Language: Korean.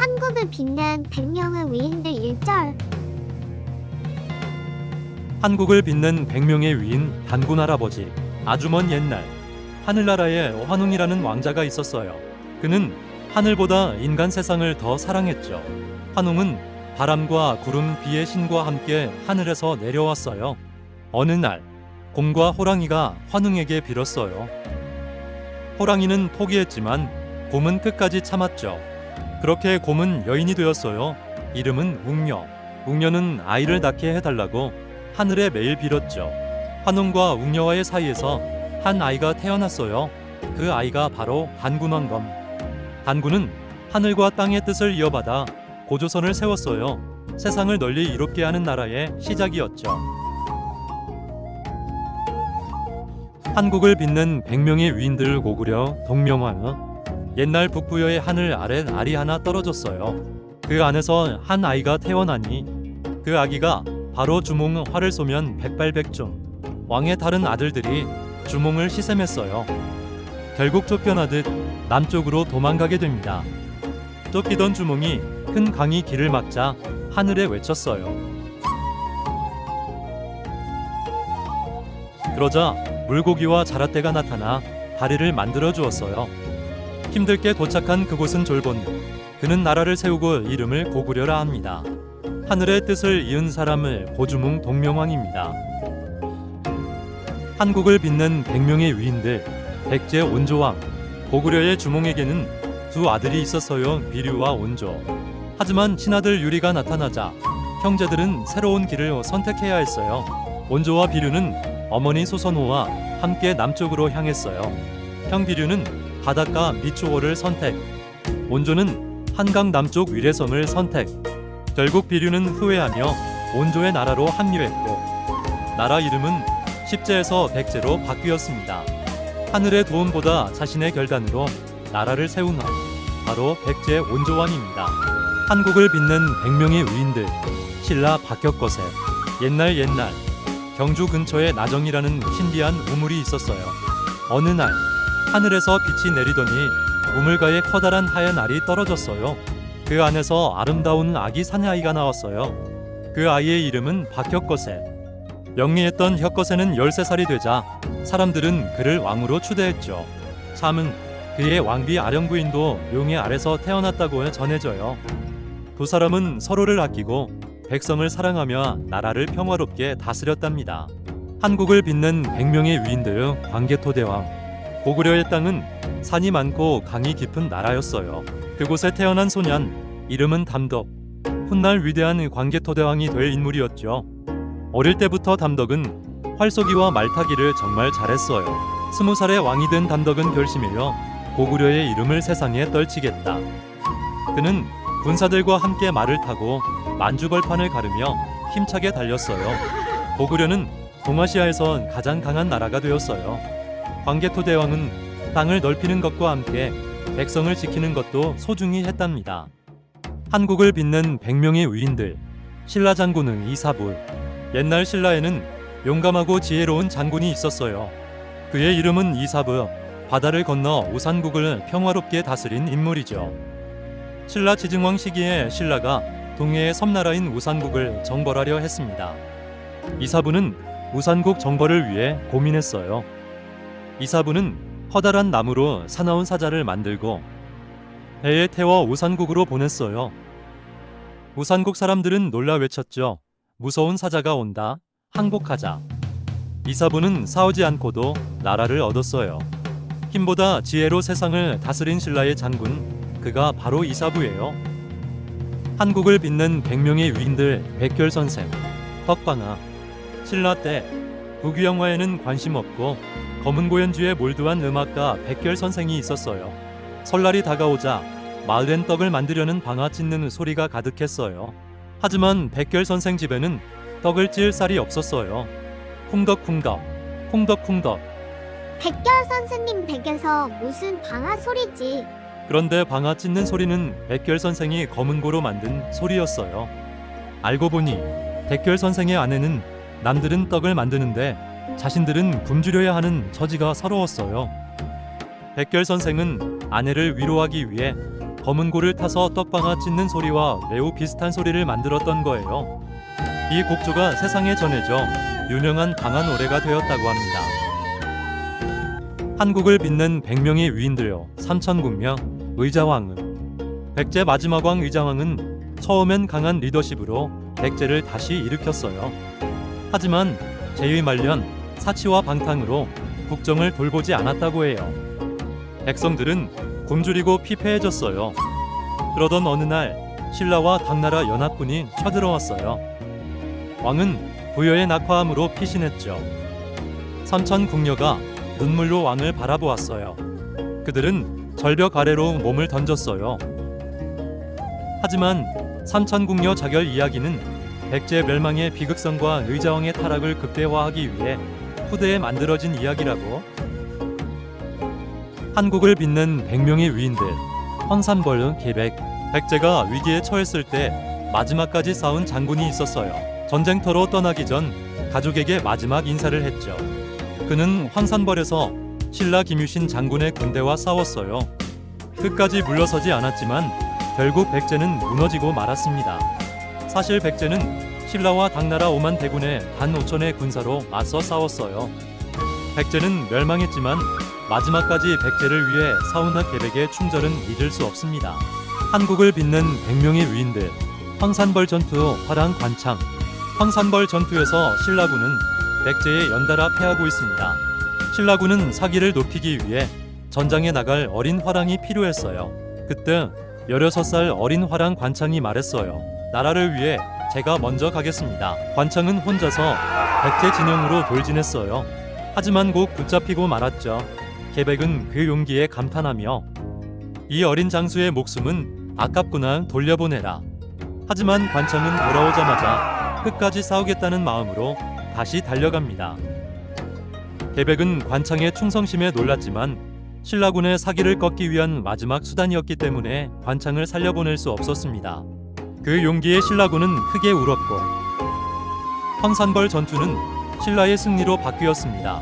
한국을 빛낸 100명의 위인들 1절. 한국을 빛낸 100명의 위인 단군 할아버지. 아주 먼 옛날 하늘나라에 환웅이라는 왕자가 있었어요. 그는 하늘보다 인간 세상을 더 사랑했죠. 환웅은 바람과 구름, 비의 신과 함께 하늘에서 내려왔어요. 어느 날 곰과 호랑이가 환웅에게 빌었어요. 호랑이는 포기했지만 곰은 끝까지 참았죠. 그렇게 곰은 여인이 되었어요. 이름은 웅녀. 웅녀는 아이를 낳게 해달라고 하늘에 매일 빌었죠. 환웅과 웅녀와의 사이에서 한 아이가 태어났어요. 그 아이가 바로 단군원검. 단군은 하늘과 땅의 뜻을 이어받아 고조선을 세웠어요. 세상을 널리 이롭게 하는 나라의 시작이었죠. 한국을 빛낸 100명의 위인들을 고구려 동명화. 옛날 북부여의 하늘 아래 알이 하나 떨어졌어요. 그 안에서 한 아이가 태어나니 그 아기가 바로 주몽 활을 쏘면 백발백중. 왕의 다른 아들들이 주몽을 시샘했어요. 결국 쫓겨나듯 남쪽으로 도망가게 됩니다. 쫓기던 주몽이 큰 강이 길을 막자 하늘에 외쳤어요. 그러자 물고기와 자라떼가 나타나 다리를 만들어 주었어요. 힘들게 도착한 그곳은 졸본. 그는 나라를 세우고 이름을 고구려라 합니다. 하늘의 뜻을 이은 사람을 고주몽 동명왕입니다. 한국을 빛낸 100명의 위인들 백제 온조왕. 고구려의 주몽에게는 두 아들이 있었어요. 비류와 온조. 하지만 친아들 유리가 나타나자 형제들은 새로운 길을 선택해야 했어요. 온조와 비류는 어머니 소선호와 함께 남쪽으로 향했어요. 형 비류는 바닷가 미추홀을 선택. 온조는 한강 남쪽 위례성을 선택. 결국 비류는 후회하며 온조의 나라로 합류했고 나라 이름은 십제에서 백제로 바뀌었습니다. 하늘의 도움보다 자신의 결단으로 나라를 세운 왕, 바로 백제 온조왕입니다. 한국을 빛낸 100명의 위인들 신라 박혁거세. 옛날 경주 근처에 나정이라는 신비한 우물이 있었어요. 어느 날 하늘에서 빛이 내리더니 우물가에 커다란 하얀 알이 떨어졌어요. 그 안에서 아름다운 아기 사내아이가 나왔어요. 그 아이의 이름은 박혁거세. 영리했던 혁거세는 13살이 되자 사람들은 그를 왕으로 추대했죠. 참은 그의 왕비 아령부인도 용의 알에서 태어났다고 전해져요. 두 사람은 서로를 아끼고 백성을 사랑하며 나라를 평화롭게 다스렸답니다. 한국을 빛낸 100명의 위인들 광개토대왕. 고구려의 땅은 산이 많고 강이 깊은 나라였어요. 그곳에 태어난 소년, 이름은 담덕. 훗날 위대한 광개토대왕이 될 인물이었죠. 어릴 때부터 담덕은 활쏘기와 말타기를 정말 잘했어요. 20살의 왕이 된 담덕은 결심하여 고구려의 이름을 세상에 떨치겠다. 그는 군사들과 함께 말을 타고 만주벌판을 가르며 힘차게 달렸어요. 고구려는 동아시아에선 가장 강한 나라가 되었어요. 광개토대왕은 땅을 넓히는 것과 함께 백성을 지키는 것도 소중히 했답니다. 한국을 빛낸 100명의 위인들 신라 장군은 이사불. 옛날 신라에는 용감하고 지혜로운 장군이 있었어요. 그의 이름은 이사부. 바다를 건너 우산국을 평화롭게 다스린 인물이죠. 신라 지증왕 시기에 신라가 동해의 섬나라인 우산국을 정벌하려 했습니다. 이사부는 우산국 정벌을 위해 고민했어요. 이사부는 커다란 나무로 사나운 사자를 만들고 배에 태워 우산국으로 보냈어요. 우산국 사람들은 놀라 외쳤죠. 무서운 사자가 온다. 항복하자. 이사부는 싸우지 않고도 나라를 얻었어요. 힘보다 지혜로 세상을 다스린 신라의 장군, 그가 바로 이사부예요. 한국을 빛낸 100명의 위인들 백결선생. 덕방아. 신라 때 부귀영화에는 관심 없고 검은고연주에 몰두한 음악가 백결선생이 있었어요. 설날이 다가오자 마을엔 떡을 만들려는 방아 찢는 소리가 가득했어요. 하지만 백결선생 집에는 떡을 찌을 쌀이 없었어요. 쿵덕쿵덕, 쿵덕쿵덕. 백결 선생님 댁에서 무슨 방아 소리지? 그런데 방아 찢는 소리는 백결 선생이 검은고로 만든 소리였어요. 알고 보니 백결 선생의 아내는 남들은 떡을 만드는데 자신들은 굶주려야 하는 처지가 서러웠어요. 백결 선생은 아내를 위로하기 위해 검은 고를 타서 떡방아 찢는 소리와 매우 비슷한 소리를 만들었던 거예요. 이 곡조가 세상에 전해져 유명한 방아 노래가 되었다고 합니다. 한국을 빛낸 100명의 위인들요. 삼천궁녀 의자왕은 백제 마지막 왕 의자왕은 처음엔 강한 리더십으로 백제를 다시 일으켰어요. 하지만 제위 말년 사치와 방탕으로 국정을 돌보지 않았다고 해요. 백성들은 굶주리고 피폐해졌어요. 그러던 어느 날 신라와 당나라 연합군이 쳐들어왔어요. 왕은 부여의 낙화함으로 피신했죠. 삼천궁녀가 눈물로 왕을 바라보았어요. 그들은 절벽 아래로 몸을 던졌어요. 하지만 삼천궁녀 자결 이야기는 백제 멸망의 비극성과 의자왕의 타락을 극대화하기 위해 후대에 만들어진 이야기라고. 한국을 빛낸 100명의 위인들 황산벌 계백. 백제가 위기에 처했을 때 마지막까지 싸운 장군이 있었어요. 전쟁터로 떠나기 전 가족에게 마지막 인사를 했죠. 그는 황산벌에서 신라 김유신 장군의 군대와 싸웠어요. 끝까지 물러서지 않았지만 결국 백제는 무너지고 말았습니다. 사실 백제는 신라와 당나라 5만 대군의 단 5천의 군사로 맞서 싸웠어요. 백제는 멸망했지만 마지막까지 백제를 위해 사우나 계백의 충절은 잊을 수 없습니다. 한국을 빛낸 100명의 위인들 황산벌 전투 화랑 관창. 황산벌 전투에서 신라군은 백제에 연달아 패하고 있습니다. 신라군은 사기를 높이기 위해 전장에 나갈 어린 화랑이 필요했어요. 그때 16살 어린 화랑 관창이 말했어요. 나라를 위해 제가 먼저 가겠습니다. 관창은 혼자서 백제 진영으로 돌진했어요. 하지만 곧 붙잡히고 말았죠. 계백은 그 용기에 감탄하며 이 어린 장수의 목숨은 아깝구나, 돌려보내라. 하지만 관창은 돌아오자마자 끝까지 싸우겠다는 마음으로 다시 달려갑니다. 계백은 관창의 충성심에 놀랐지만 신라군의 사기를 꺾기 위한 마지막 수단이었기 때문에 관창을 살려보낼 수 없었습니다. 그 용기에 신라군은 크게 울었고 황산벌 전투는 신라의 승리로 바뀌었습니다.